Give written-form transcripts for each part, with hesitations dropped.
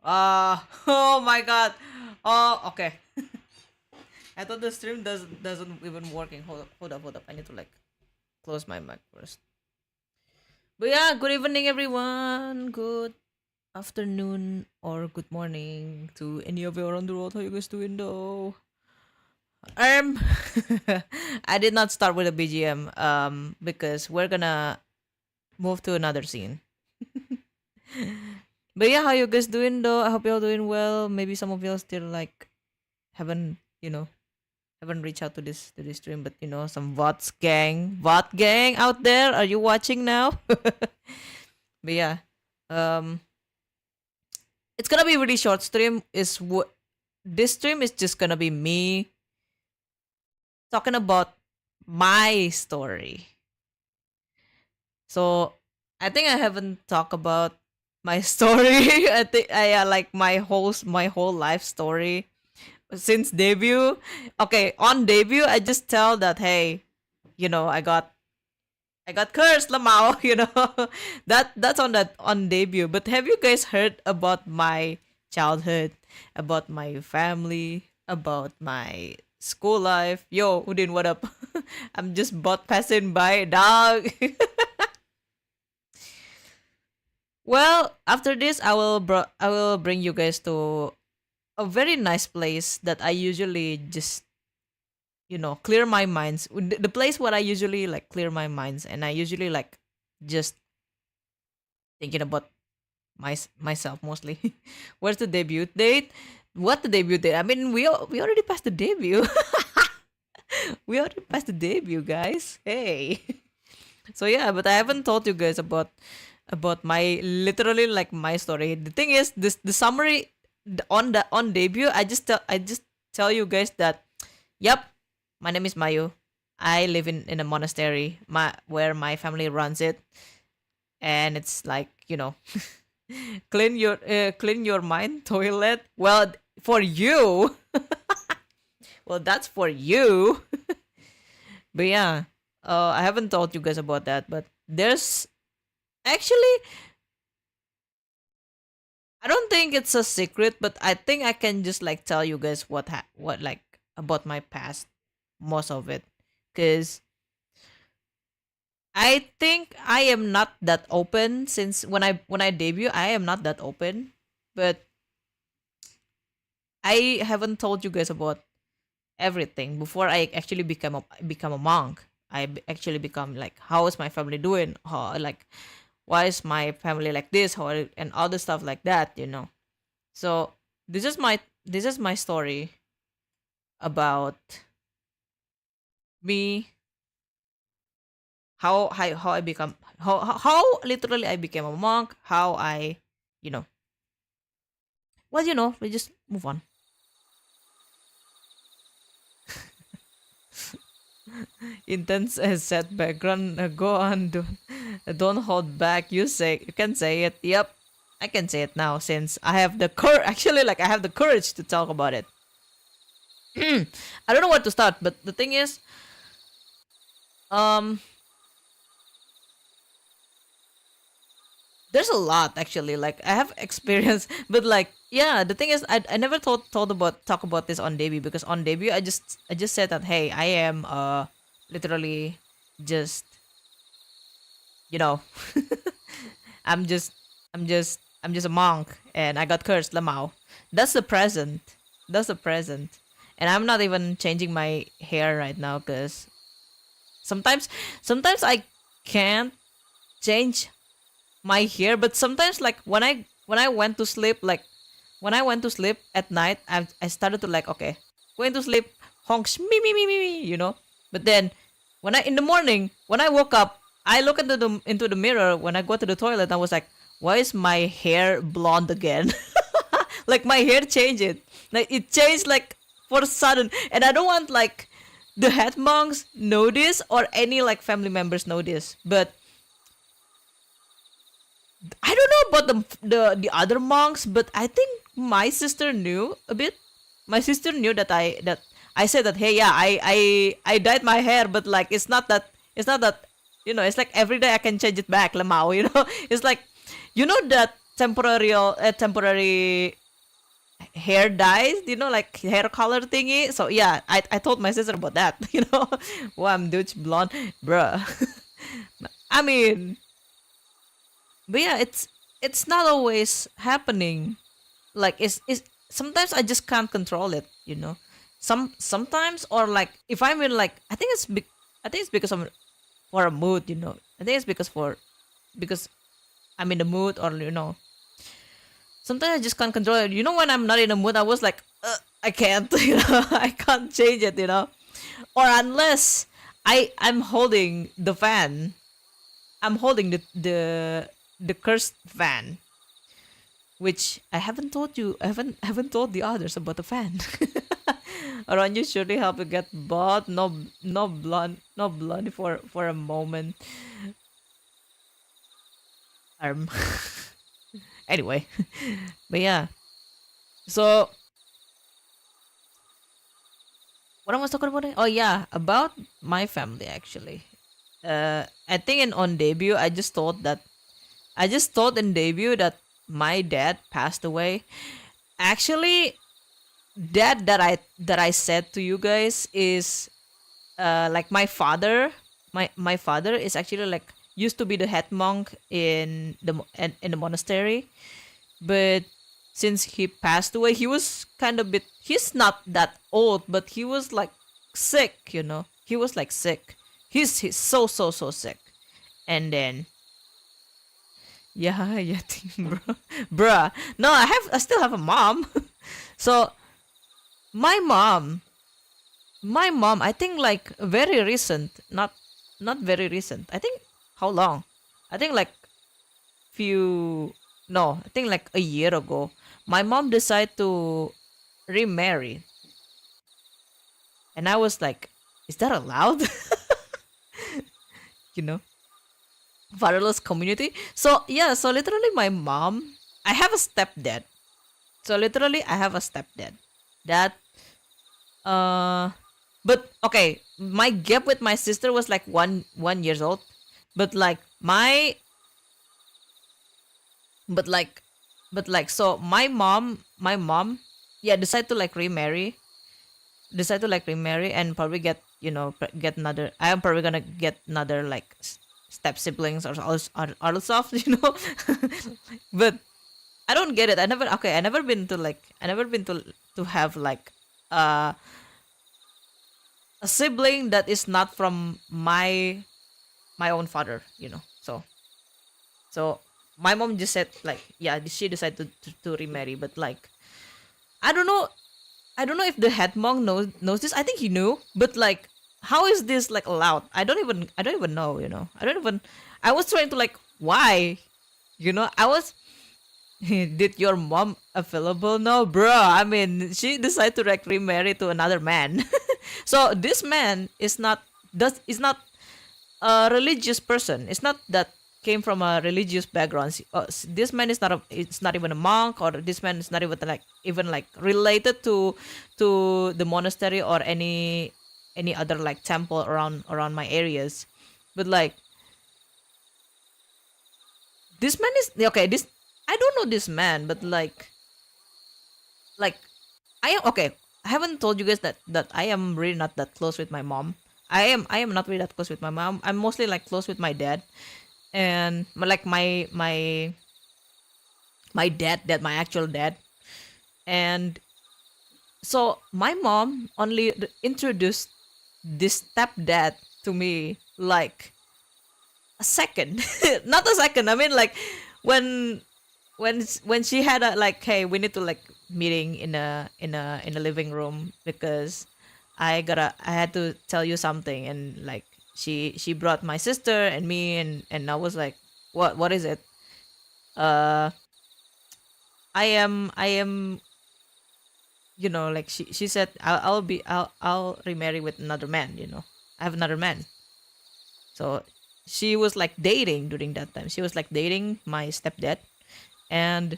Oh my god. Oh, okay. I thought the stream doesn't even working. Hold up. I need to like close my mic first. But yeah, good evening everyone. Good afternoon or good morning to any of you around the world. How you guys doing though? Um I did not start with a BGM because we're gonna move to another scene. But yeah, how you guys doing though? I hope y'all doing well. Maybe some of y'all still like haven't, haven't reached out to this stream, but some VOT gang out there. Are you watching now? But yeah, um, it's gonna be a really short stream. Is what this stream is just gonna be me talking about my story. So I think I haven't talked about my story. I think I like my whole life story since debut. Okay, on debut, I just tell that hey, I got cursed, Lamau. That's on debut. But have you guys heard about my childhood, about my family, about my school life? Yo, Udin, what up? I'm just bot passing by, dog. Well, after this, I will bring you guys to a very nice place that I usually just clear my minds. The place where I usually like clear my minds, and I usually like just thinking about myself mostly. Where's the debut date? What the debut date? I mean, we already passed the debut. We already passed the debut, guys. Hey. So yeah, but I haven't told you guys about my literally like my story. The thing is, this the summary on debut. I just tell you guys that, yep, my name is Mayu. I live in a monastery, where my family runs it, and it's like clean your mind toilet. Well, for you, well that's for you. But yeah, I haven't told you guys about that, but there's actually, I don't think it's a secret, but I think I can just like tell you guys what like about my past, most of it, because I think I am not that open since when I debut. I am not that open, but I haven't told you guys about everything before I actually become a monk. Actually become like, how is my family doing? How, like, why is my family like this? And other stuff like that. So this is my story about me, how I become how literally I became a monk, how I you know we just move on. Intense as set background. Go on, don't hold back. You can say it. Yep, I can say it now since I have the courage. Actually, like, I have the courage to talk about it. I don't know where to start, but the thing is, um, there's a lot actually. Like, I have experience, but like, yeah, the thing is, I never thought about talk about this on debut, because on debut I just said that hey, I am literally just you know I'm just I'm just a monk, and I got cursed, Lamau. That's the present. That's the present. And I'm not even changing my hair right now, because sometimes I can't change my hair, but sometimes, like, when I went to sleep, like, when I went to sleep at night, I started to like, okay, going to sleep, honks me. But then when I in the morning, when I woke up, I look into the mirror when I go to the toilet. I was like, why is my hair blonde again? Like, my hair changed it. Like, it changed like for a sudden, and I don't want like the head monks know this, or any like family members know this, but I don't know about the other monks, but I think my sister knew a bit. My sister knew that I said that, hey, yeah, I dyed my hair, but like, it's not that it's like every day I can change it back, Lamau. It's like, that temporary hair dyes, like hair color thingy. So yeah, I told my sister about that. Well, I'm Dutch blonde, bruh. I mean, but yeah, it's not always happening. Like it's sometimes I just can't control it. Sometimes, or like if I'm in, like, I think it's because I'm for a mood. I think it's because I'm in the mood, or sometimes I just can't control it. When I'm not in a mood, I was like, I can't. I can't change it. Or unless I'm holding the fan. I'm holding the cursed fan, which I haven't told you. I haven't told the others about the fan. Around you surely help you get bought. No blonde for a moment. Um. Anyway, but yeah. So what I was talking about? Oh yeah, about my family actually. I think on debut, I just told in debut that my dad passed away. Actually, that I said to you guys is like my father. My father is actually like used to be the head monk in the monastery, but since he passed away, he was kind of bit. He's not that old, but he was like sick. He was like sick. He's so sick, and then yeah, yeah, bro, bruh. No, I still have a mom. So my mom, my mom, I think like very recent, not very recent. I think how long? I think like few, no, I think like a year ago. My mom decided to remarry, and I was like, is that allowed? you know, Fatherless community. So yeah, so literally my mom. I have a stepdad. So literally I have a stepdad. That uh but okay, my gap with my sister was like 1 years old. But like my but like so my mom yeah decide to like remarry and probably get get another. I am probably gonna get another like step siblings or all stuff. But I don't get it. I never been to have like uh a sibling that is not from my own father. So my mom just said like, yeah, she decided to remarry, but like I don't know. I don't know if the head monk knows this. I think he knew, but like, how is this like allowed? I don't even know. I don't even. I was trying to like, why? I was. Did your mom available? No, bro. I mean, she decided to like remarry to another man. So this man is not a religious person. It's not that came from a religious background. This man is not it's not even a monk, or this man is not even like related to the monastery or any other like temple around my areas. But like this man is okay. This I don't know this man, but like I am okay. I haven't told you guys that I am really not that close with my mom. I am not really that close with my mom. I'm mostly like close with my dad, and like my dad, my actual dad. And so my mom only introduced this stepdad to me like a second, not a second. I mean like when when she had a like, hey, we need to like meeting in a living room because I had to tell you something. And like she brought my sister and me, and I was like, what is it? uh I am like she said, I'll remarry with another man. I have another man. So she was like dating during that time. She was like dating my stepdad. And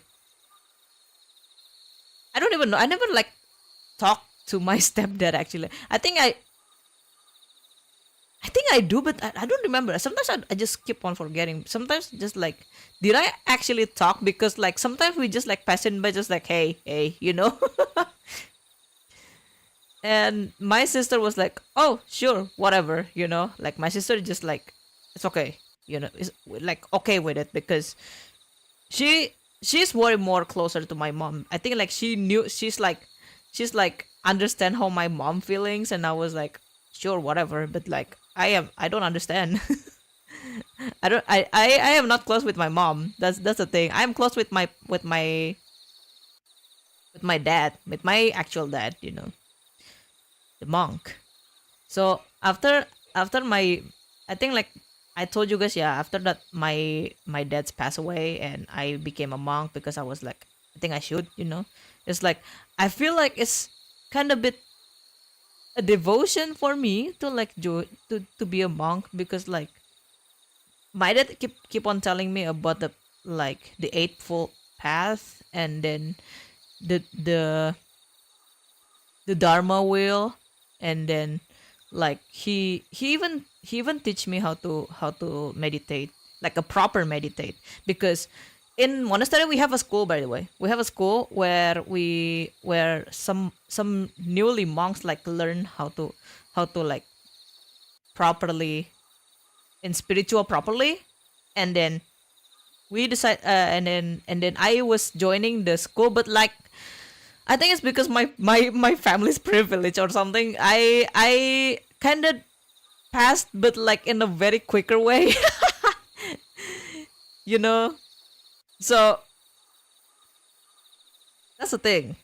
I don't even know. I never like talked to my stepdad actually. I I think I do, but I don't remember. Sometimes I just keep on forgetting. Sometimes just like, did I actually talk? Because like sometimes we just like passing by, just like, hey, hey, you know. And my sister was like, oh, sure, whatever, you know. Like my sister just like, it's okay, you know, is like okay with it because she she's way more closer to my mom. I think like she knew she's like understand how my mom feelings, and I was like, sure, whatever. But like I don't understand. I am not close with my mom. That's the thing. I'm close with my dad, with my actual dad, you know, the monk. So after my, I think like I told you guys, yeah, after that my dad's passed away and I became a monk because I was like, I think I should, you know. It's like I feel like it's kind of bit a devotion for me to like to be a monk because like my dad keep on telling me about the like the eightfold path, and then the dharma wheel, and then like he even teach me how to meditate, like a proper meditate, because in monastery we have a school, by the way. We have a school where some newly monks like learn how to like properly in spiritual properly. And then we decide and then I was joining the school, but like I think it's because my family's privilege or something. I kind of passed, but like in a very quicker way, you know. So that's the thing.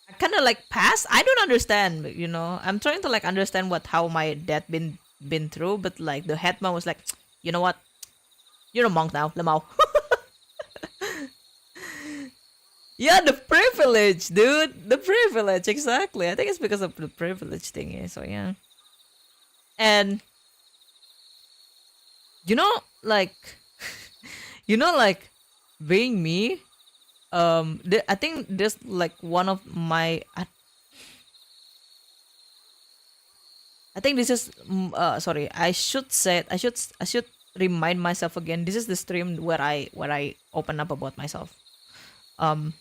I kind of like passed. I don't understand, you know. I'm trying to like understand what how my dad been through, but like the headman was like, you know what? You're a monk now, Lamau. Yeah, the privilege, dude. The privilege, exactly. I think it's because of the privilege thing. Yeah. So yeah, and you know, like like being me. I think there's like one of my. I think this is. Sorry, I should say it. I should remind myself again. This is the stream where I open up about myself. Um,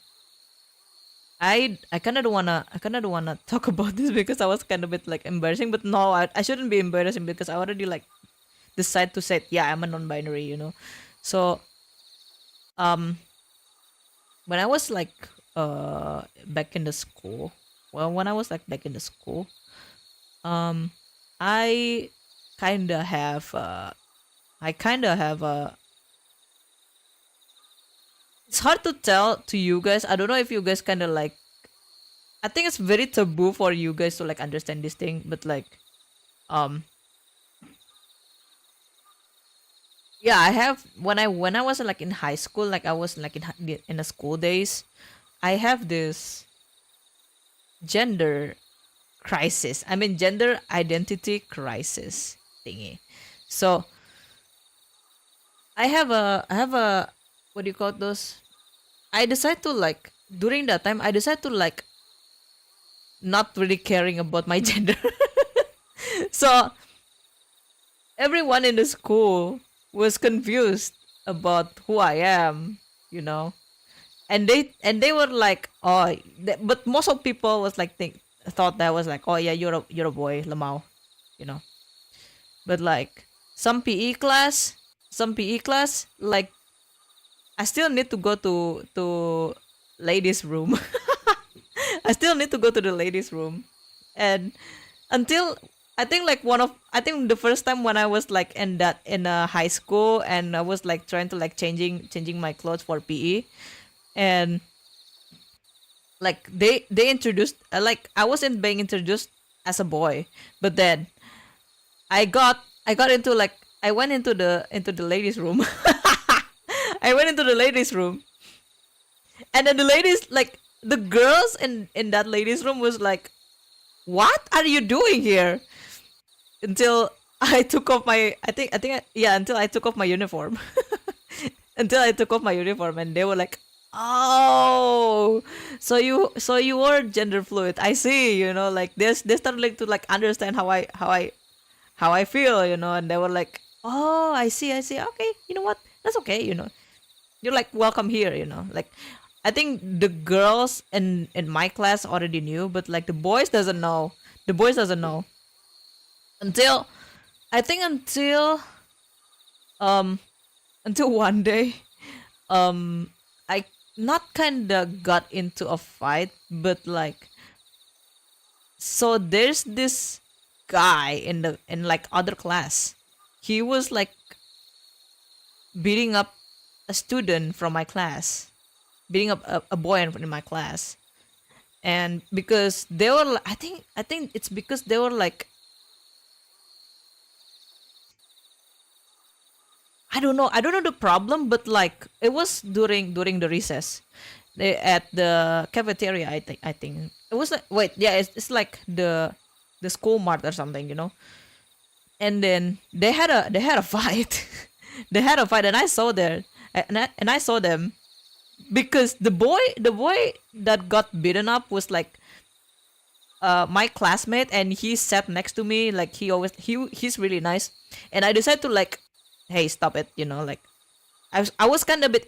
I kind of don't wanna talk about this because I was kind of bit like embarrassing, but no, I shouldn't be embarrassing because I already like decide to say, yeah, I'm a non-binary, you know. So um when I was like back in the school, well, when I was like back in the school, um I kind of have I kind of have it's hard to tell to you guys. I don't know if you guys kind of like, I think it's very taboo for you guys to like understand this thing, but like um yeah, I have when I was like in high school, like I was like in the school days, I have this gender crisis. I mean gender identity crisis thingy. So I have a what do you call those? I decide to like during that time I decide to like not really caring about my gender. So everyone in the school was confused about who I am, you know. And they were like, oh, but most of people was like thought that was like, oh yeah, you're a boy, Lamau, you know. But like some PE class, like I still need to go to ladies' room. I still need to go to the ladies' room, and until I think the first time when I was like in a high school and I was like trying to like changing my clothes for PE, and like they introduced like I wasn't being introduced as a boy, but then I got into like I went into the ladies' room. I went into the ladies' room, and then the ladies like the girls in that ladies' room was like, "What are you doing here?" Until I took off my yeah, until I took off my uniform. Until I took off my uniform, and they were like, Oh, so you were gender fluid. I see. Like they started like to like understand how I feel. And they were like, oh, I see. Okay, you know what? That's okay. You're like welcome here. Like I think the girls in my class already knew, but like the boys doesn't know. The boys doesn't know until I think um until one day I not kinda got into a fight, but like so there's this guy in like other class. He was like beating up a student from my class, beating up a boy in my class, and because they were, I think it's because they were like, I don't know the problem, but like it was during the recess, at the cafeteria. I think it was like, wait, yeah, it's like the school mart or something, and then they had a fight. They had a fight, and I saw there, and I saw them because the boy that got beaten up was like my classmate, and he sat next to me. Like he's really nice, and I decided to like, hey, stop it, like I was kind of a bit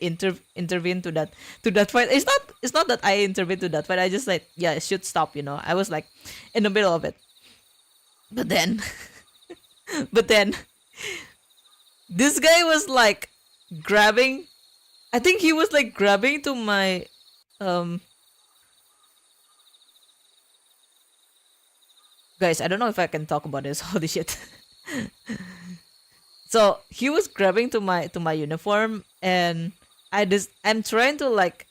intervene to that fight. It's not that I intervened to that fight. I just like, yeah, it should stop. I was like in the middle of it, but then but then this guy was like grabbing. I think he was like grabbing to my um guys. I don't know if I can talk about this. Holy shit. So he was grabbing to my uniform, and I'm trying to like,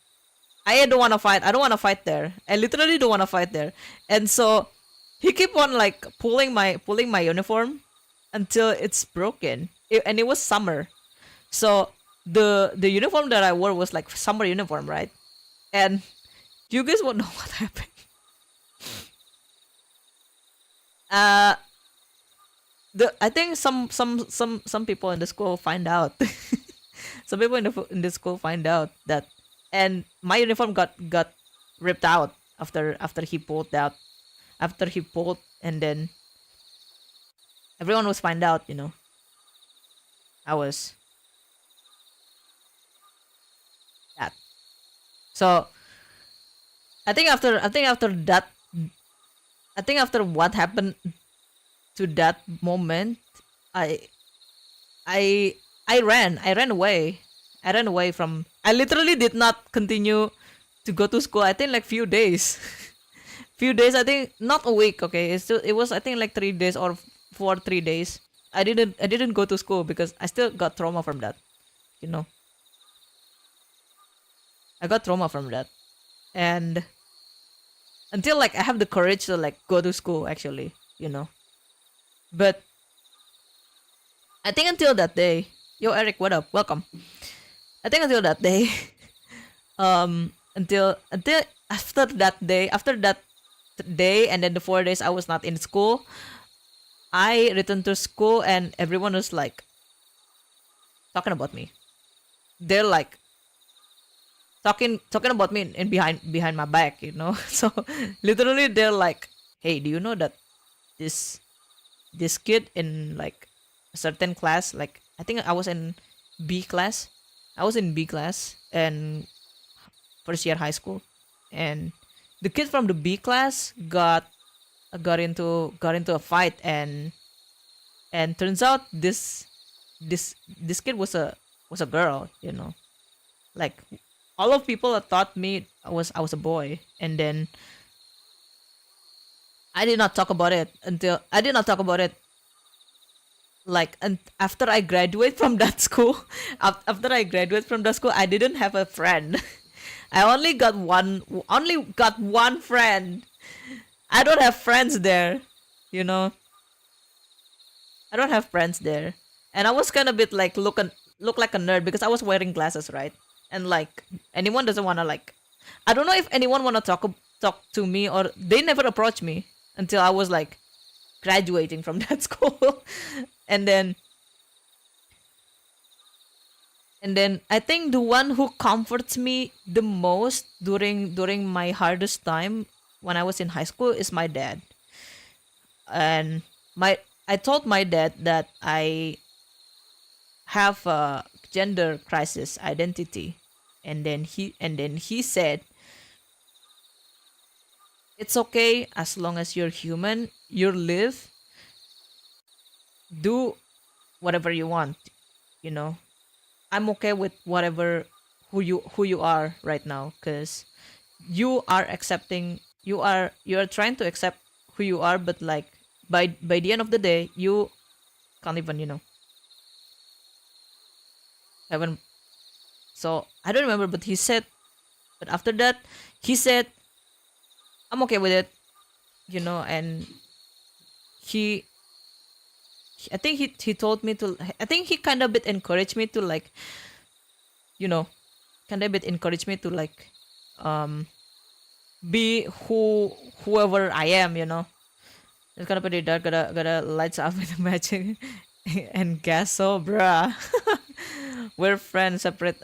I don't want to fight. I don't want to fight there. I literally don't want to fight there. And so he keep on like pulling my uniform until it's broken. And it was summer. So the uniform that I wore was like summer uniform, right? And you guys won't know what happened. Uh the I think some people in the school find out. Some people in the school find out that, and my uniform got ripped out after he pulled out, after he pulled, and then everyone was find out. I was that. So I think after that, I think after what happened to that moment, I I I ran away. I ran away from. I literally did not continue to go to school. I think like few days, few days. I think not a week. Okay, it was, I think like 3 days or 3 days. I didn't go to school because I still got trauma from that. You know, I got trauma from that, and until like I have the courage to like go to school actually. But I think until that day, yo Eric, what up? Welcome. I think until that day, until after that day, and then the 4 days I was not in school, I returned to school, and everyone was like talking about me. They're like talking about me in behind my back. So literally they're like, hey, do you know that this this kid in like a certain class, like I think I was in B class. I was in B class and first year high school, and the kid from the B class got into a fight, and turns out this kid was a girl. Like all of people thought me I was a boy, and then I did not talk about it like, and after I graduate from that school. After I graduate from that school, I didn't have a friend. I only got one friend. I don't have friends there, you know. I don't have friends there. And I was kind of bit like look like a nerd because I was wearing glasses, right? And like anyone doesn't want to like, I don't know if anyone want to talk to me, or they never approached me until I was like graduating from that school. and then And then I think the one who comforts me the most during my hardest time when I was in high school is my dad. And my I told my dad that I have a gender crisis identity, and then he said, it's okay as long as you're human, you live, do whatever you want, you know. I'm okay with whatever who you are right now, cuz you are accepting, you are trying to accept who you are, but like by the end of the day you can't even, haven't. So I don't remember, but he said, but after that he said, I'm okay with it, and he I think he told me to, I think he kind of bit encouraged me to like, you know kind of bit encouraged me to like, um be whoever I am, it's gonna pretty dark, gotta lights up with the matching and gas. So bruh, we're friends, separate,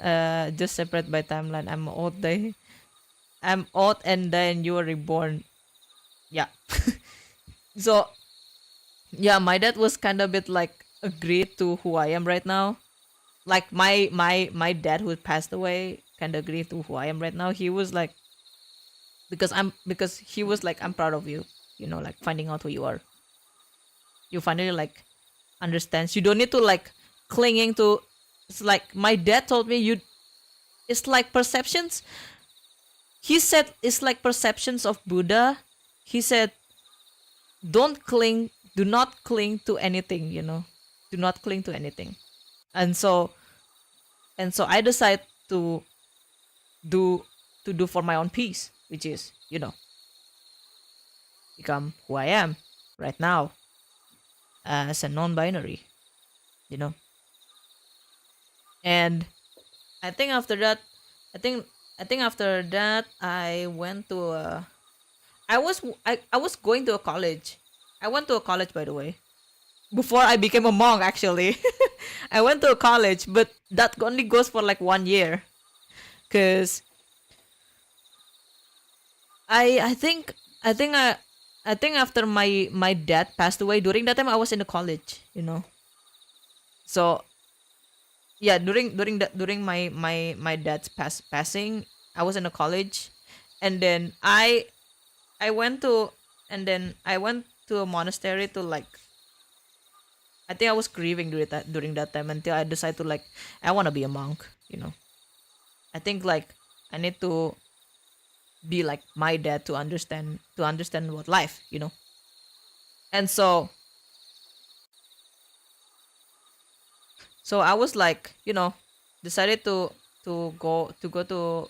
just separate by timeline. I'm old and then you were reborn. Yeah. So yeah, my dad was kind of bit like agreed to who I am right now. Like my dad who passed away kind of agreed to who I am right now. He was like, because he was like, I'm proud of you, like finding out who you are. You finally like understands. You don't need to like clinging to. It's like my dad told me, you. It's like perceptions. He said it's like perceptions of Buddha. He said, don't cling, do not cling to anything. Do not cling to anything. And so I decide to do do for my own peace, which is, become who I am right now as a non-binary, you know. And I think after that, I think I think after that I went to I was going to a college. I went to a college, by the way, before I became a monk. Actually, I went to a college, but that only goes for like 1 year, cause I think I think I think after my dad passed away, during that time I was in the college. So yeah, during my dad's passing, I was in a college, and then I went to I went to a monastery to like, I think I was grieving during that time until I decided to like, I want to be a monk. I think like I need to be like my dad to understand what life. And so I was like, decided to go to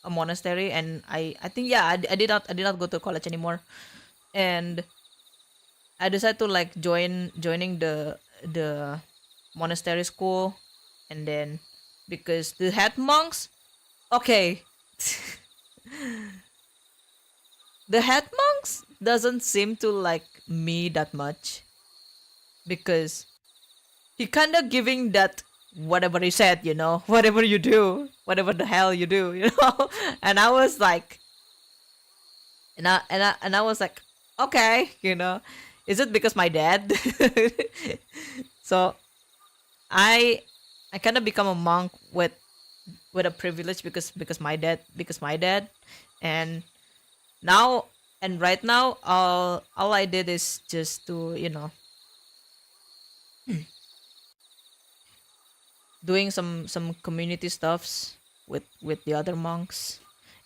a monastery, and I think, yeah, I did not go to college anymore, and I decided to like joining the monastery school, and then because the head monks, okay, the head monks doesn't seem to like me that much, because he kind of giving that whatever he said, whatever you do, whatever the hell you do. And I was like, and I was like, okay, is it because my dad? So I I kind of become a monk with a privilege, because my dad, and now and right now all I did is just to, doing some community stuffs with the other monks,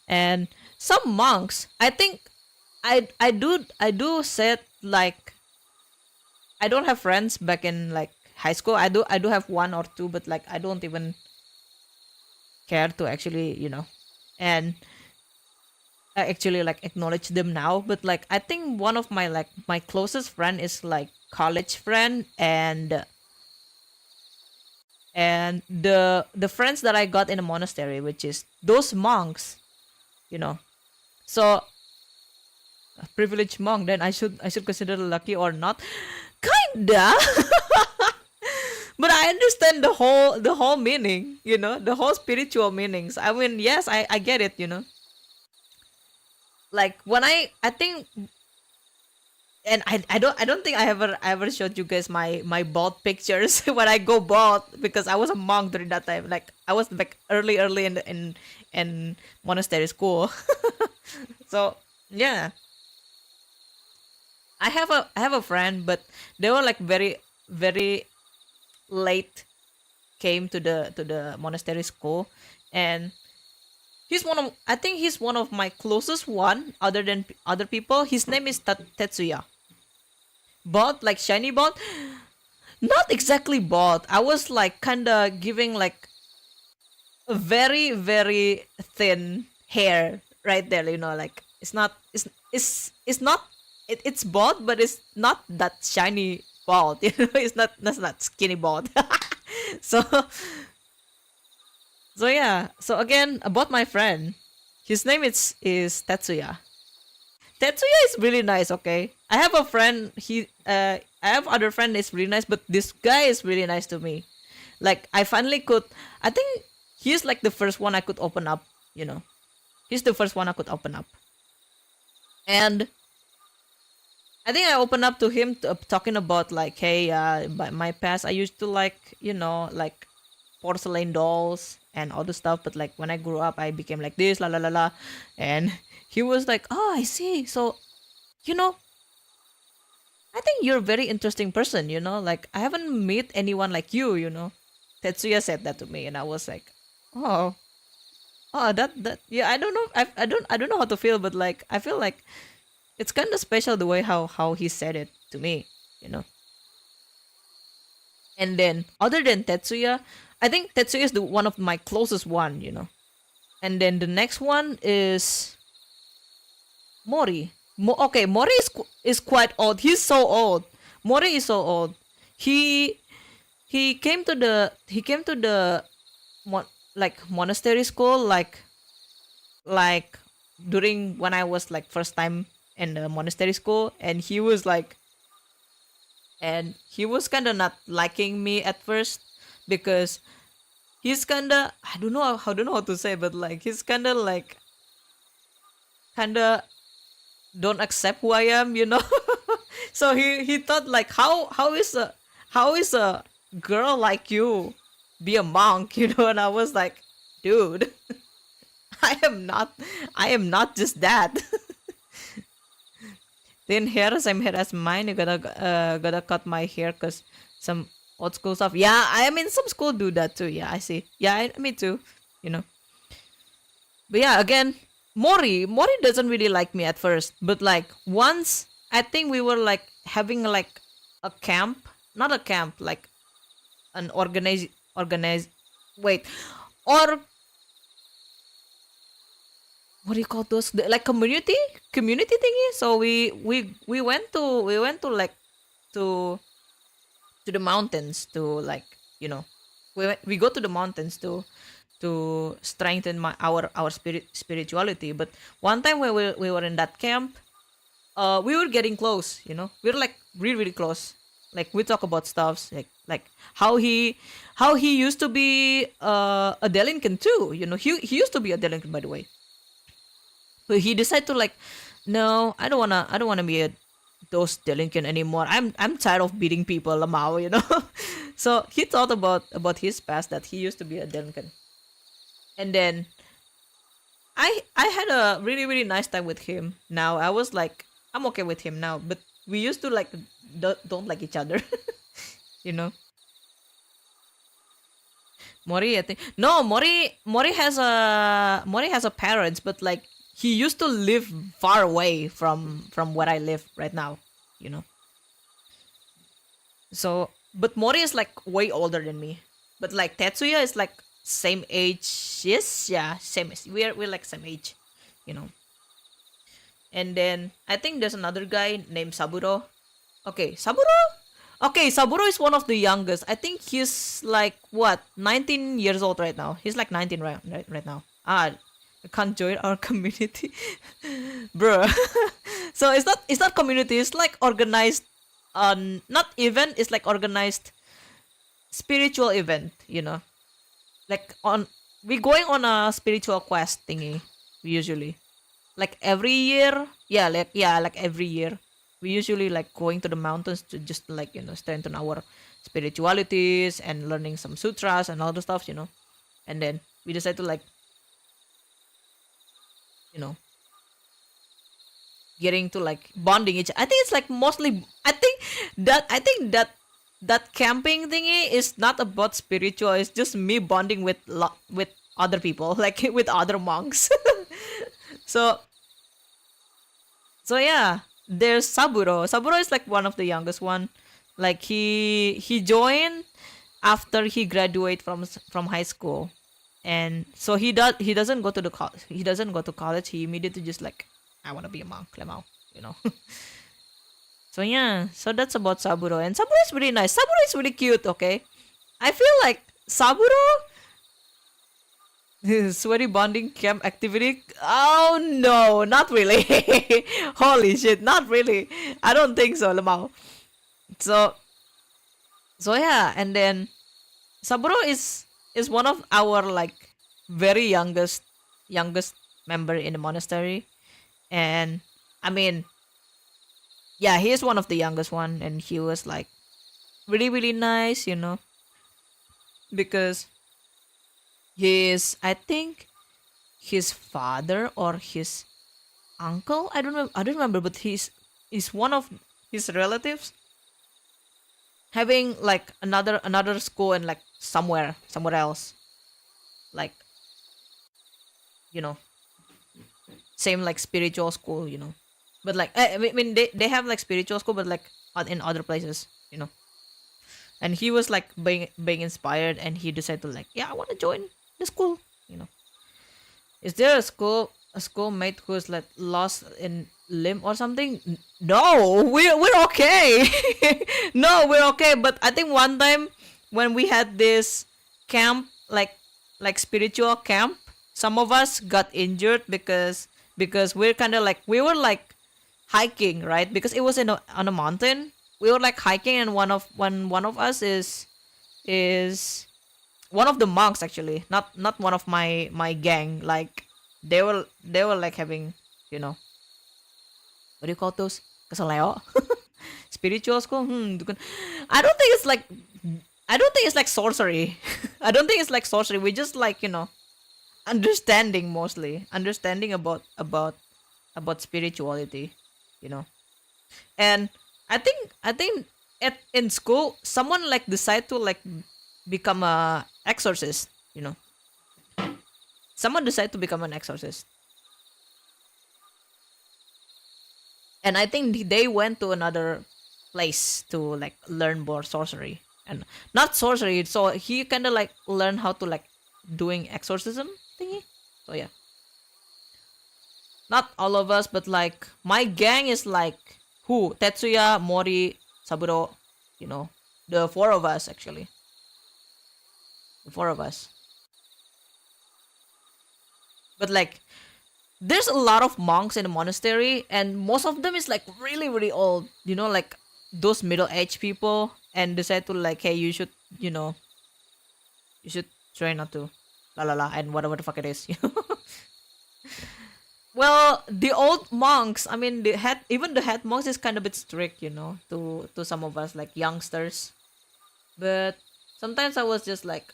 and some monks, I think, I do said like, I don't have friends back in like high school. I do have one or two, but like I don't even care to actually, and I actually like acknowledge them now. But like I think one of my like my closest friend is like college friend, and the friends that I got in a monastery, which is those monks, you know. So a privileged monk, then I should consider lucky or not? Kinda. But I understand the whole meaning, the whole spiritual meanings. I mean, yes, I get it. Like when I think, and I don't think I ever showed you guys my bald pictures when I go bald, because I was a monk during that time. Like I was like early in monastery school. So yeah, I have a friend, but they were like very very late came to the monastery school, and I think he's one of my closest one other than other people. His name is Tetsuya. Bald, like shiny bald. Not exactly bald. I was like kinda giving like a very very thin hair right there. Like it's not it's bald, but it's not that shiny bald. It's not that's not skinny bald. So yeah. So again, about my friend, his name is Tetsuya. Tetsuya is really nice. Okay, I have a friend. I have other friend is really nice, but this guy is really nice to me. Like I finally could. I think he's like the first one I could open up. You know, he's the first one I could open up, and I think I opened up to him talking about like, hey, my past. I used to like like porcelain dolls and all the stuff, but like when I grew up, I became like this, la la la la, and he was like, oh, I see. So you know I think you're a very interesting person, like I haven't met anyone like you. Tetsuya said that to me, and I was like, oh, that yeah, I don't know, I don't know how to feel, but like I feel like it's kind of special the way how he said it to me, you know. And then other than Tetsuya, I think Tetsuya is the one of my closest one. And then the next one is Mori. Okay, Mori is quite old. He's so old. Mori is so old. He he came to the like monastery school, like during when I was like first time in the monastery school, and he was kind of not liking me at first, because he's kind of, I don't know how to say, but like he's kind of don't accept who I am. So he thought like, how is a girl like you be a monk, and I was like, dude, I am not I am not just that. Thin hair, same hair as mine. You gotta cut my hair because some old school stuff. Yeah, I mean some school do that too. Yeah, I see. Yeah, me too. You know. But yeah, again, Mori doesn't really like me at first, but like once I think we were like having like a camp, not a camp, like an organized wait, or what do you call those? Like community thingy. So we went to like to the mountains to like we go to the mountains to strengthen our spirituality. But one time when we were in that camp, we were getting close. We were like really really close. Like we talk about stuffs like how he used to be a delinquent too. He used to be a delinquent, by the way. But he decided to like, no, I don't wanna be those delinquent anymore. I'm tired of beating people, lamao. So he thought about his past, that he used to be a delinquent. And then I had a really really nice time with him. Now I was like, I'm okay with him now, but we used to like don't like each other. you know Mori, I think, no, Mori has a parents, but like he used to live far away from where I live right now. you know so but Mori is like way older than me, but like Tetsuya is like same age. Yes, yeah, same age. We're like same age. you know and then I think there's another guy named Saburo. Okay, Saburo. Okay, Saburo is one of the youngest. I think he's like what, 19 years old right now. He's like 19 right now. I can't join our community, bro. So it's not community. It's like organized. Not event. It's like organized spiritual event, like on we going on a spiritual quest thingy usually. Like every year, like every year, we usually like going to the mountains to just like strengthen our spiritualities and learning some sutras and all the stuff. And then we decide to like you know getting to like bonding each. I think it's like mostly. I think that camping thingy is not about spiritual. It's just me bonding with other people, like with other monks. so so yeah, there's Saburo. Saburo is like one of the youngest one. Like he joined after he graduate from high school, and so he doesn't go to he doesn't go to college. He immediately just like, I want to be a monk, lemao, you know. So yeah, so that's about Saburo, and Saburo is really nice. Saburo is really cute. Okay, I feel like Saburo sweaty bonding camp activity. Oh no, not really. Holy shit, not really. I don't think so, lemao. So so yeah, and then Saburo is one of our like very youngest member in the monastery, and I mean, yeah, he is one of the youngest one, and he was like really nice, because I think his father or his uncle, I don't remember, but he's one of his relatives having like another school and like somewhere else, like you know same like spiritual school, but like I mean they have like spiritual school, but like in other places. And he was like being inspired, and he decided to like, yeah, I want to join the school. you know is there a schoolmate who's like lost in limb or something? No, we're okay. No, we're okay, but I think one time when we had this camp, like spiritual camp, some of us got injured because we're kind of like we were like hiking, right? Because it was on a mountain. We were like hiking, and one of us is one of the monks, actually, not one of my gang. Like they were like having, you know what do you call those, kasaleo. Spiritual school. I don't think it's like I don't think it's like sorcery. I don't think it's like sorcery. We just like, understanding, mostly understanding about spirituality, you know and I think in school someone like decide to like become a exorcist. Someone decide to become an exorcist, and I think they went to another place to like learn more sorcery, and not sorcery. So he kind of like learn how to like doing exorcism thingy. So yeah, not all of us, but like my gang is like who Tetsuya, Mori, Saburo, the four of us, actually, the four of us. But like there's a lot of monks in the monastery, and most of them is like really really old, like those middle-aged people, and decide to like, hey, you know you should try not to la la la and whatever the fuck it is. Well, the old monks, I mean, even the head monks is kind of a bit strict, to some of us like youngsters. But sometimes I was just like,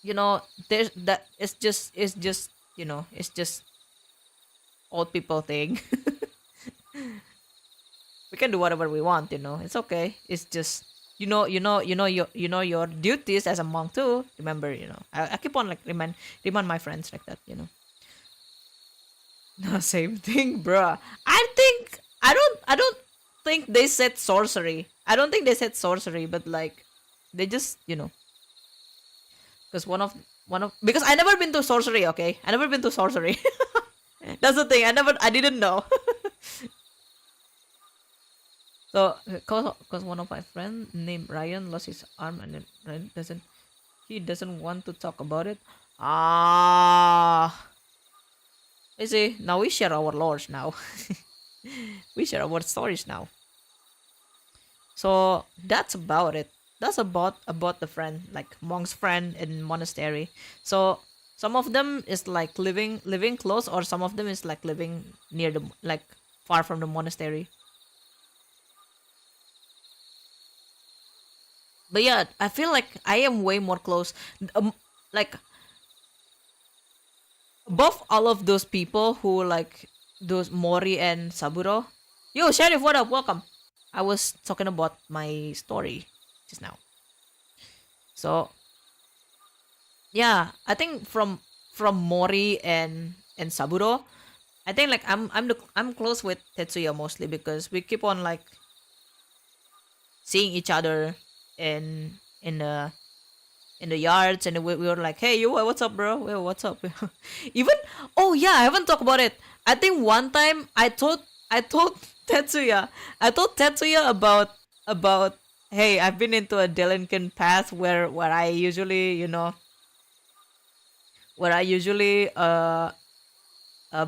there's that it's just old people thing. We can do whatever we want. It's okay. It's just, your duties as a monk too. Remember, I keep on like remind my friends like that. No, same thing, bruh. I don't think they said sorcery. I don't think they said sorcery, but like they just, because because I never been to sorcery. Okay, I never been to sorcery. That's the thing. I didn't know. So, cause one of my friends named Ryan lost his arm, and then Ryan doesn't want to talk about it. Ah, you see, now we share our lores now. We share our stories now. So that's about it. that's about the friend, like monk's friend in monastery. So some of them is like living close, or some of them is like living near the, like, far from the monastery. But yeah, I feel like I am way more close, um, like above all of those people who like those Mori and Saburo. Yo, Sheriff, what up? Welcome. I was talking about my story just now. So yeah, I think from Mori and Saburo, I think like I'm close with Tetsuya mostly because we keep on like seeing each other in the yards, and we were like, hey, you, what's up, bro? Yo, what's up? Even, oh yeah, I haven't talked about it. I think one time I told Tetsuya I told Tetsuya about, hey, I've been into a delinquent path where I usually, where I usually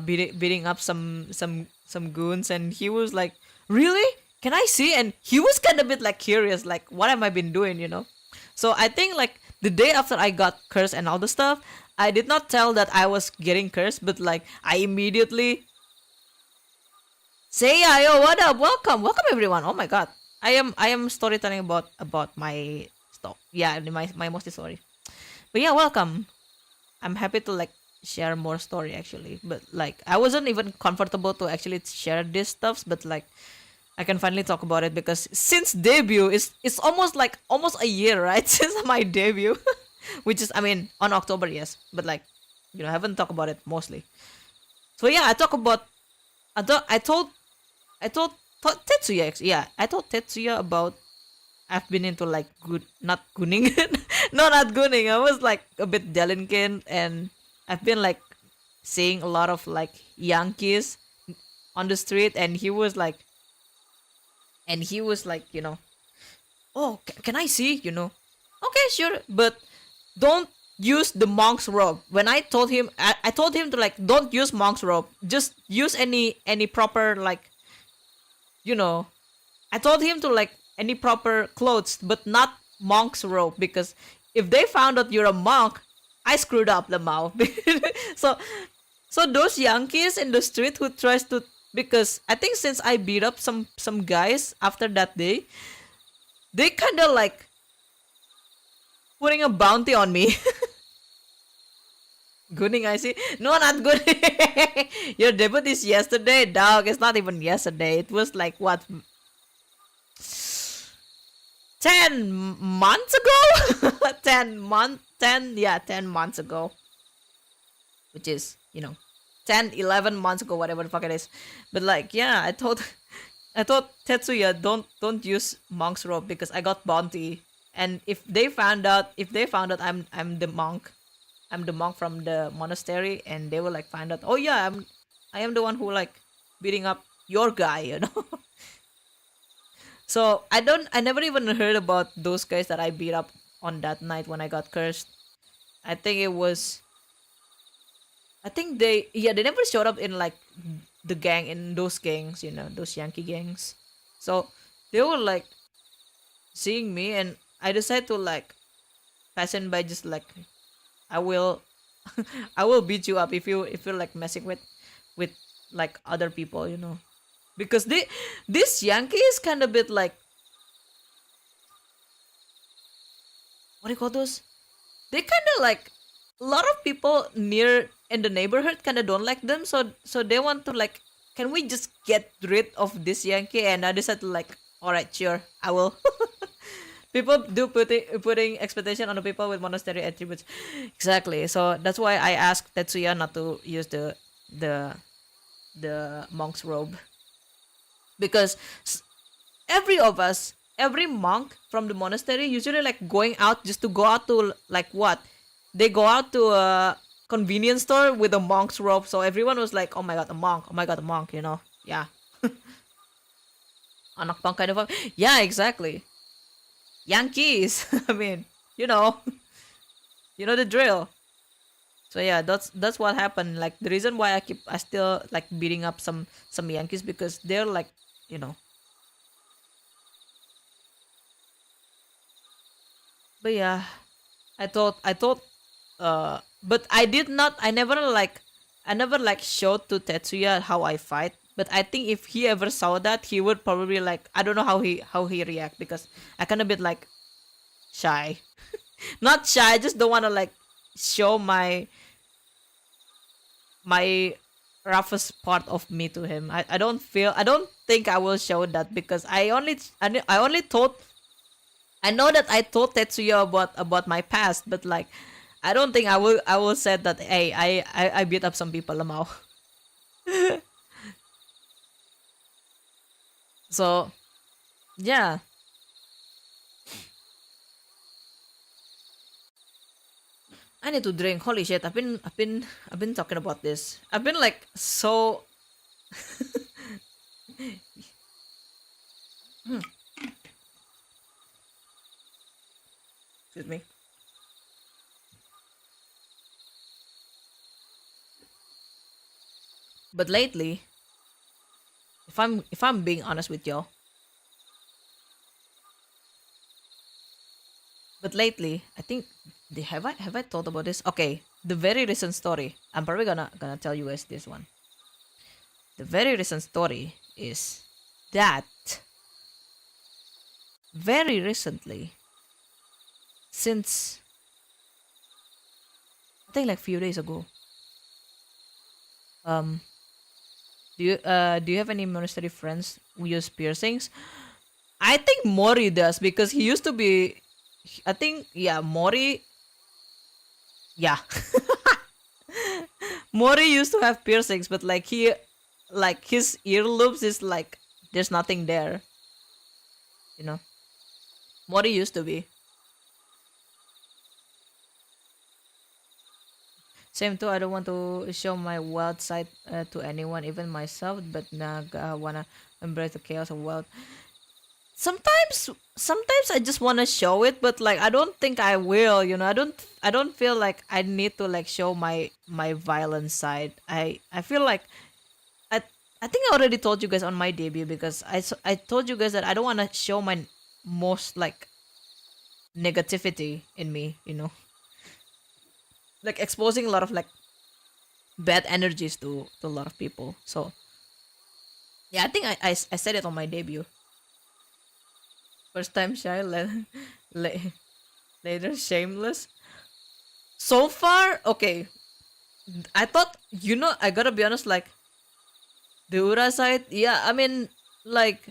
beating up some goons, and he was like, really, can I see? And he was kind of bit like curious, like, what am I been doing. So I think like the day after I got cursed and all the stuff, I did not tell that I was getting cursed, but like I immediately say, yeah, yo, what up, welcome everyone. Oh my god, I am storytelling about my stuff. Yeah, my mostly story. But yeah, welcome. I'm happy to like share more story actually, but like I wasn't even comfortable to actually share these stuffs, but like I can finally talk about it because since debut, it's almost like almost a year, right? Since my debut, which is, I mean, on October, yes, but like, I haven't talked about it mostly. So yeah, I told Tetsuya, yeah, I told Tetsuya about, I've been into like good, not gooning, no, not gooning. I was like a bit delinquent, and I've been like seeing a lot of like Yankees on the street, and he was like, oh, can I see? Okay, sure, but don't use the monk's robe. When I told him to like don't use monk's robe. Just use any proper like, you know, I told him to like any proper clothes, but not monk's robe, because if they found out you're a monk, I screwed up the mouth. so so those Yankees in the street who tries to, because I think since I beat up some guys after that day, they kind of like putting a bounty on me. Gooning, I see. No, not gooning. Your debut is yesterday, dog. It's not even yesterday. It was like what, 10 months ago? 10 months ago, which is, 10, 11 months ago, whatever the fuck it is. But like, yeah, I told Tetsuya, don't use monk's robe because I got bounty. And if they found out I'm the monk from the monastery, and they will like find out, oh yeah, I am the one who like beating up your guy. So I never even heard about those guys that I beat up on that night when I got cursed. I think it was I think they never showed up in like the gang, in those gangs, those Yankee gangs. So they were like seeing me, and I decided to like pass by, just like, I will I will beat you up if you're like messing with like other people. Because this Yankee is kind of bit like, what do you call those? They kind of like, a lot of people near in the neighborhood kind of don't like them, so they want to like, can we just get rid of this Yankee? And I decided to like, all right, sure, I will. People do putting expectation on the people with monastery attributes. Exactly. So that's why I asked Tetsuya not to use the the monk's robe, because every monk from the monastery usually like going out just to go out to like what? They go out to a convenience store with a monk's robe. So everyone was like, oh my god, a monk. Oh my god, a monk. Yeah. Anak pang kind of. Yeah, exactly. Yankees. I mean, you know, you know the drill. So yeah, that's what happened. Like the reason why I still like beating up some Yankees, because they're like, you know, But yeah, I thought but I never like showed to Tetsuya how I fight. But I think if he ever saw that, he would probably like, I don't know how he react, because I kind of bit like shy. Not shy, I just don't want to like show my roughest part of me to him. I don't think I will show that, because I only thought, I know that I told Tetsuya about my past, but like I don't think I will say that, hey, I beat up some people, lamau. So yeah, I need to drink. Holy shit! I've been talking about this. I've been like so. Excuse me. But lately, if I'm being honest with y'all, but lately I think, have I thought about this? Okay, the very recent story. I'm probably gonna tell you guys this one. The very recent story is that very recently, since I think like few days ago. Um, do you have any monastery friends who use piercings? I think Mori does, because he used to be. I think, yeah, Mori. Yeah, Mori used to have piercings, but like like his earlobes is like there's nothing there. You know, Mori used to be. Same too. I don't want to show my wild side to anyone, even myself. But Naga wanna embrace the chaos of wild. Sometimes I just wanna show it, but like I don't think I will. I don't feel like I need to like show my violent side. I feel like I I think I already told you guys on my debut, because I told you guys that I don't wanna show my most like negativity in me. Like exposing a lot of like bad energies to a lot of people. So yeah, I think I said it on my debut. First time shy, la- later shameless. So far, okay. I thought, I gotta be honest, like the Ura side, yeah. I mean, like,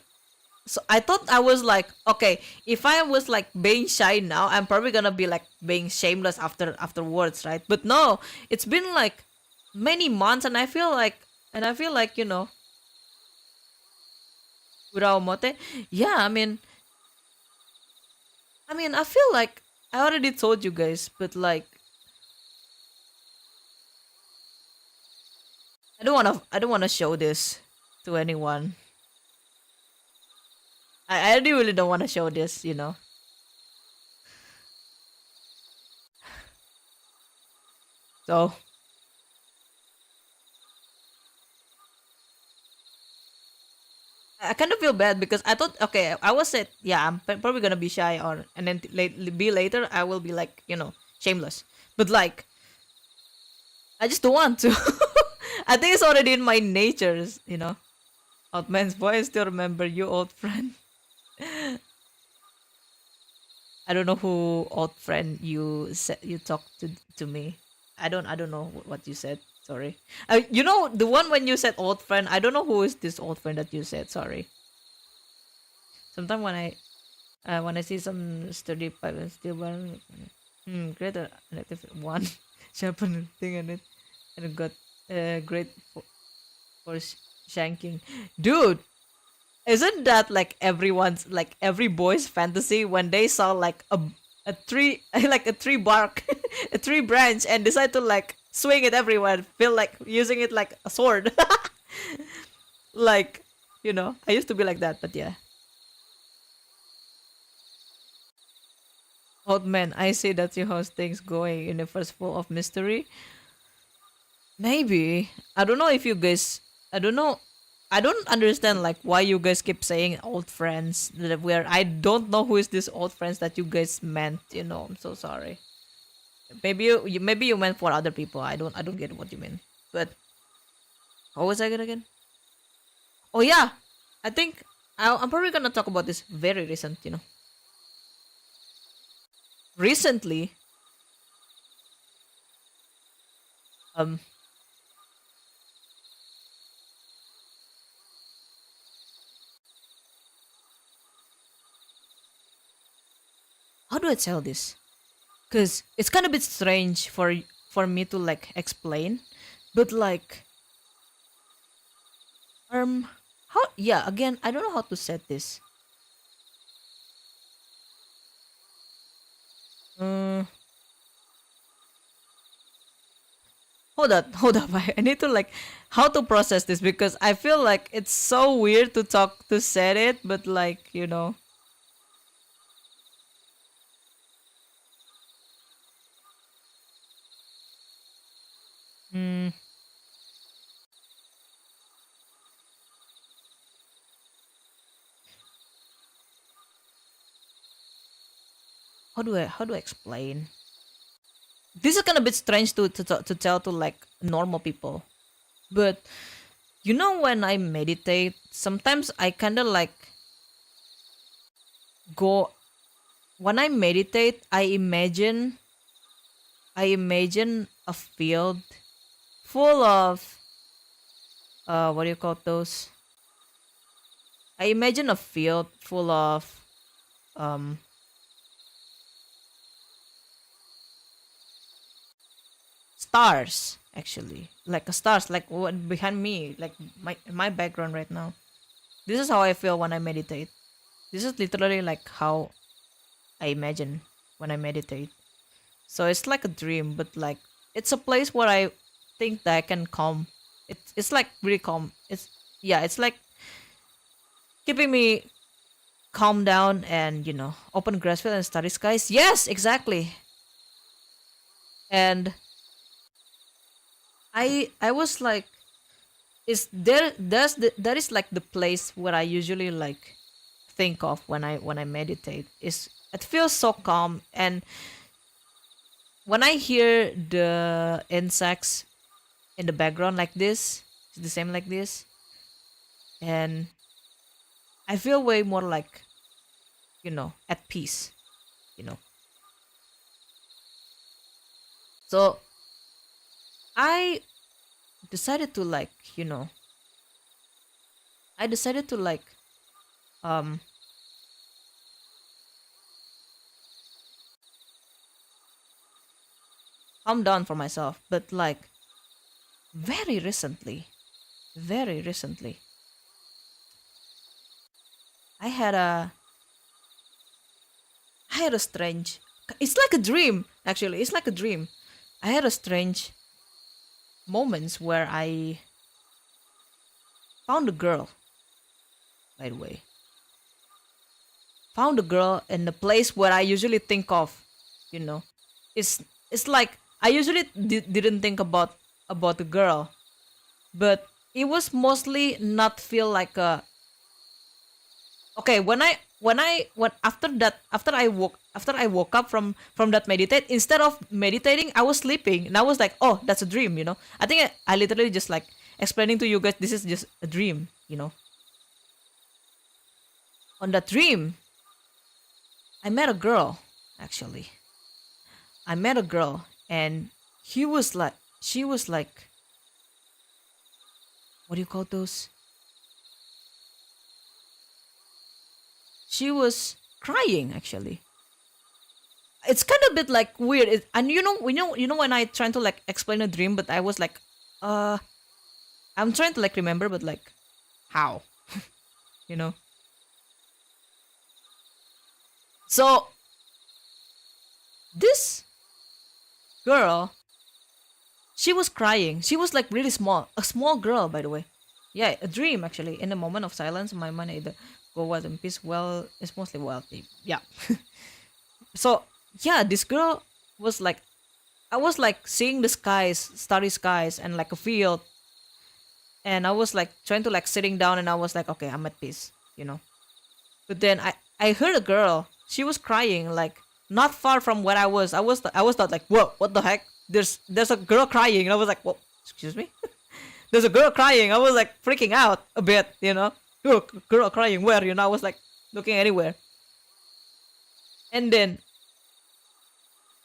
so I thought I was like, okay, if I was like being shy now, I'm probably gonna be like being shameless afterwards, right? But no, it's been like many months, and I feel like Ura Omote, yeah. I mean, I feel like I already told you guys, but like I don't wanna show this to anyone. I really don't wanna show this. So I kind of feel bad, because I thought, okay, I was said, yeah, I'm probably gonna be shy, and then be later I will be like, shameless. But like I just don't want to. I think it's already in my natures. Old man's voice, still remember you, old friend. I don't know who old friend you said you talked to me. I don't know what you said. Sorry. The one when you said old friend. I don't know who is this old friend that you said. Sorry. Sometimes when I see some sturdy pipe and steel bar, great elective one sharpen thing on it, and it got great for shanking, dude. Isn't that like every boy's fantasy when they saw like a tree like a tree bark, a tree branch, and decide to like swing it everywhere, feel like using it like a sword. Like, I used to be like that, but yeah. Old man, I see that you how's things going in the first full of mystery. Maybe. I don't know if you guys. I don't know. I don't understand like why you guys keep saying old friends where I don't know who is this old friends that you guys meant. I'm so sorry. Maybe maybe you meant for other people. I don't get what you mean. But what was I gonna again? Oh yeah, I think I'm probably gonna talk about this very recent. Recently, um, how do I tell this? Cause it's kind of a bit strange for me to like explain, but like how yeah again I don't know how to set this. Um, hold up, hold up. I need to like how to process this because I feel like it's so weird to talk to set it, but like. Mm, how do I explain? This is kind of a bit strange to tell to like normal people, but when I meditate, sometimes I kind of like go when I meditate. I imagine a field full of what do you call those? I imagine a field full of um stars actually, like stars, like what behind me, like my background right now. This is how I feel when I meditate. This is literally like how I imagine when I meditate. So it's like a dream, but like it's a place where I think that I can calm. It's like really calm. It's like keeping me calm down and open grass field and starry skies. Yes, exactly. And I was like, is there that is like the place where I usually like think of when I meditate. Is it feels so calm, and when I hear the insects in the background like this, it's the same like this, and I feel way more like at peace. You know, so I decided to like I decided to like um calm down for myself, but like very recently, very recently, I had a I had a strange. It's like a dream, actually. It's like a dream. I had a strange moments where I found a girl. By the way, found a girl in the place where I usually think of. You know, it's it's like I usually didn't think about the girl, but it was mostly not feel like a okay when after I woke up from that meditate, instead of meditating I was sleeping, and I was like, oh, that's a dream. I think I literally just like explaining to you guys this is just a dream. On that dream I met a girl. Actually, I met a girl, and she was like, what do you call those, she was crying actually. It's kind of a bit like weird. And when I trying to like explain a dream, but I was like, uh, I'm trying to like remember, but like, how, you know? So this girl, she was crying. She was like really small, a small girl, by the way. Yeah, a dream actually. In a moment of silence, my mind either go wild and peace. Well, it's mostly wealthy. Yeah. So yeah, this girl was like, I was like seeing the skies, starry skies, and like a field, and I was like trying to like sitting down, and I was like, okay, I'm at peace, you know. But then I heard a girl. She was crying like not far from where I was. I was not like, whoa, what the heck? There's a girl crying, and I was like, whoa, excuse me. There's a girl crying. I was like freaking out a bit, you know. Oh, girl crying where? You know, I was like looking anywhere, and then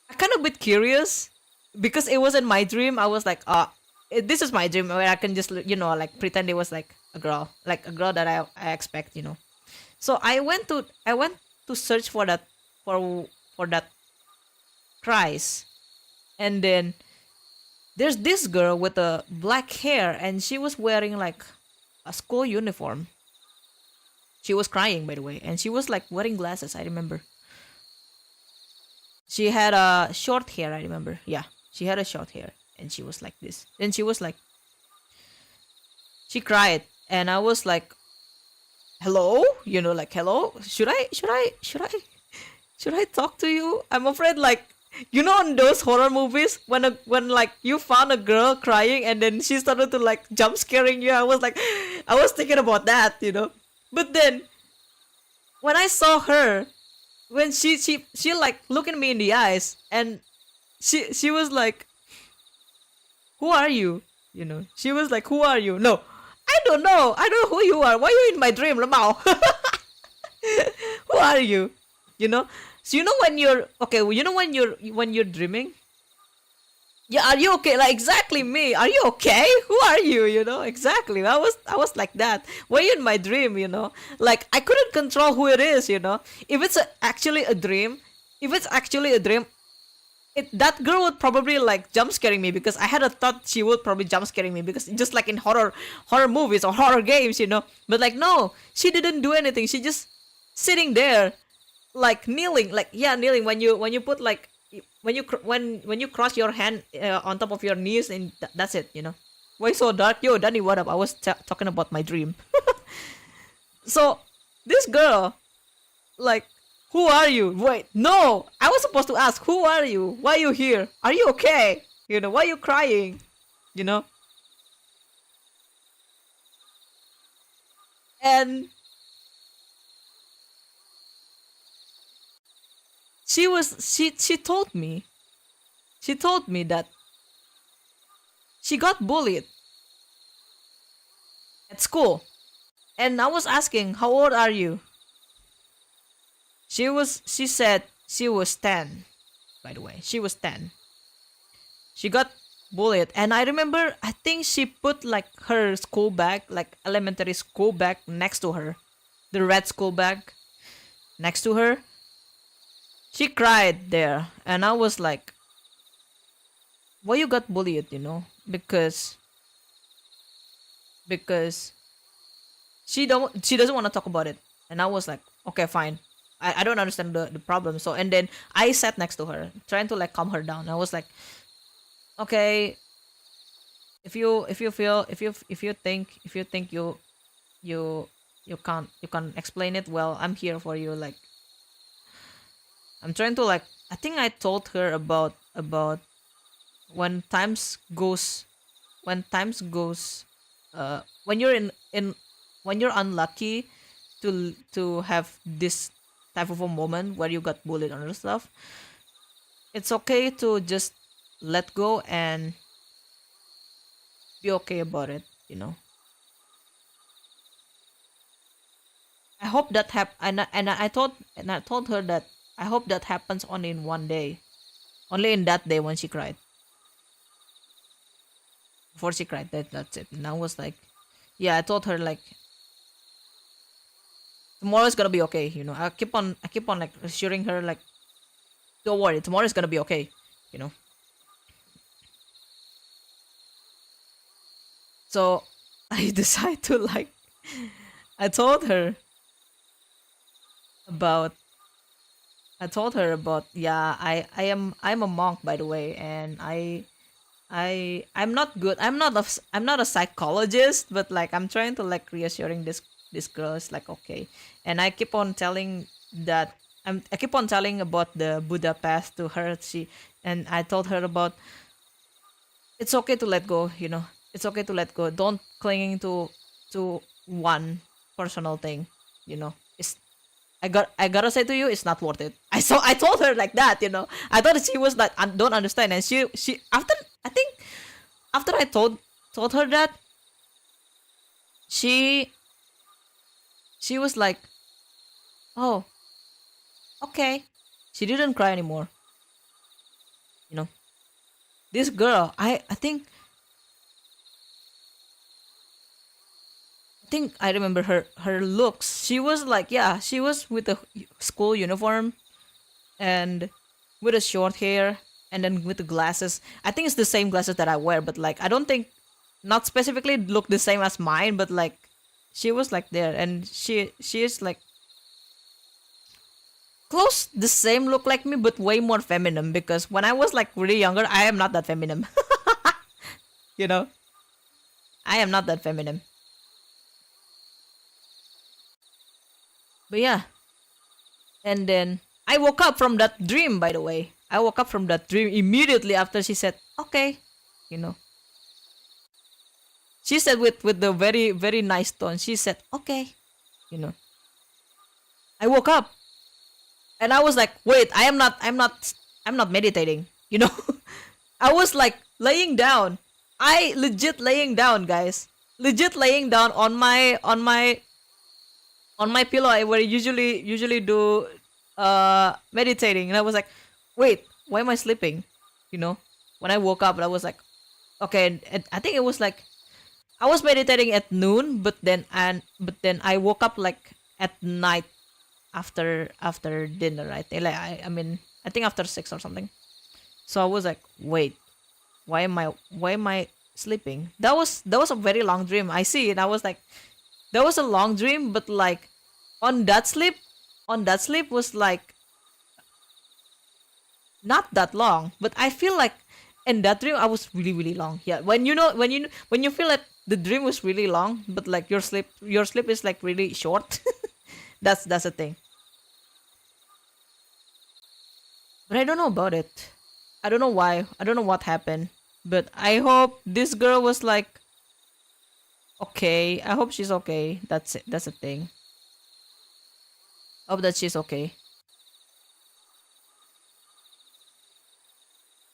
I kind of bit curious because it wasn't my dream. I was like, this is my dream where I can just like pretend it was like a girl that I expect, you know. So I went to search for that prize, and then there's this girl with a black hair, and she was wearing like a school uniform. She was crying, by the way, and she was like wearing glasses. I remember she had a short hair. I remember, yeah, she had a short hair, and she was like this. Then she was like, she cried, and I was like, hello, like, hello, should I talk to you? I'm afraid, like, in those horror movies when like you found a girl crying and then she started to like jump scaring you. I was like, I was thinking about that. But then when I saw her, when she like looking me in the eyes, and she was like, who are you? She was like, who are you? No, I don't know. I don't know who you are. Why are you in my dream, Lamau? Who are you? You know? So when you're okay, when you're dreaming, yeah, are you okay? Like exactly me. Are you okay? Who are you? Exactly. I was like that. Why you in my dream? Like I couldn't control who it is. If it's actually a dream, that girl would probably like jump scaring me, because I had a thought she would probably jump scaring me, because just like in horror movies or horror games. But like no, she didn't do anything. She just sitting there, like kneeling, like yeah, kneeling. When you put like when you cross your hand on top of your knees, and that's it. Why so dark? Yo, Danny, what up? I was talking about my dream. So this girl, like, who are you? Wait, no, I was supposed to ask, who are you? Why are you here? Are you okay? Why are you crying? You know? And she told me that she got bullied at school. And I was asking, how old are you? She said she was 10, by the way. She was 10. She got bullied, and I remember, I think she put like her school bag, like elementary school bag, next to her, the red school bag next to her. She cried there, and I was like, why you got bullied? Because she doesn't want to talk about it. And I was like, okay, fine. I don't understand the problem. So, and then I sat next to her, trying to like calm her down. I was like, okay, if you think you you can explain it, well, I'm here for you. Like, I'm trying to like, I think I told her about when times goes when you're in when you're unlucky to have this type of a moment where you got bullied and other stuff. It's okay to just let go and be okay about it. I hope that and I told her that I hope that happens only in one day, only in that day when she cried. Before she cried, that's it. And I was like, yeah, I told her like, tomorrow's gonna be okay. I keep on like assuring her like, don't worry, tomorrow's gonna be okay. You know. So I decide to like, I told her about yeah, I'm a monk, by the way, and I'm not good. I'm not a psychologist, but like I'm trying to like reassuring this girl is like, okay. And I keep on telling that I keep on telling about the Buddha path to her. And I told her about, it's okay to let go. It's okay to let go. Don't clinging to one personal thing. You know, it's I gotta say to you, it's not worth it. I told her like that. You know, I thought she was like don't understand, and she after I think after I told her that she she was like, oh, okay. She didn't cry anymore. You know, this girl, I think I remember her looks. She was like, yeah, she was with a school uniform and with a short hair and then with the glasses. I think it's the same glasses that I wear, but like I don't think not specifically look the same as mine, but like she was like there and she is like close the same look like me but way more feminine because when I was like really younger, I am not that feminine. You know? I am not that feminine. But yeah, and then I woke up from that dream, by the way. I woke up from that dream immediately after she said, okay. You know. She said with the very, very nice tone, she said, okay. You know. I woke up and I was like, wait, I'm not meditating. You know? I was like laying down. I legit laying down, guys. Legit laying down on my pillow where I usually do meditating, and I was like, wait, why am I sleeping? You know, when I woke up, I was like, okay, and I think it was like I was meditating at noon, but then I woke up like at night after dinner. I think like I mean I think after 6 or something. So I was like, wait, why am I sleeping? That was a very long dream. I see it. I was like, that was a long dream, but like on that sleep, was like not that long. But I feel like in that dream I was really really long. Yeah, when you know when you feel like the dream was really long, but like your sleep is like really short. That's a thing. But I don't know about it. I don't know why. I don't know what happened. But I hope this girl was like okay. I hope she's okay. That's it. That's a thing. Hope that she's okay.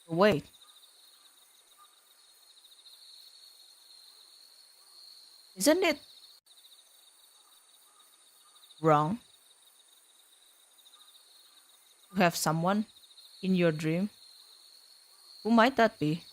Wait, isn't it wrong to have someone in your dream? Who might that be?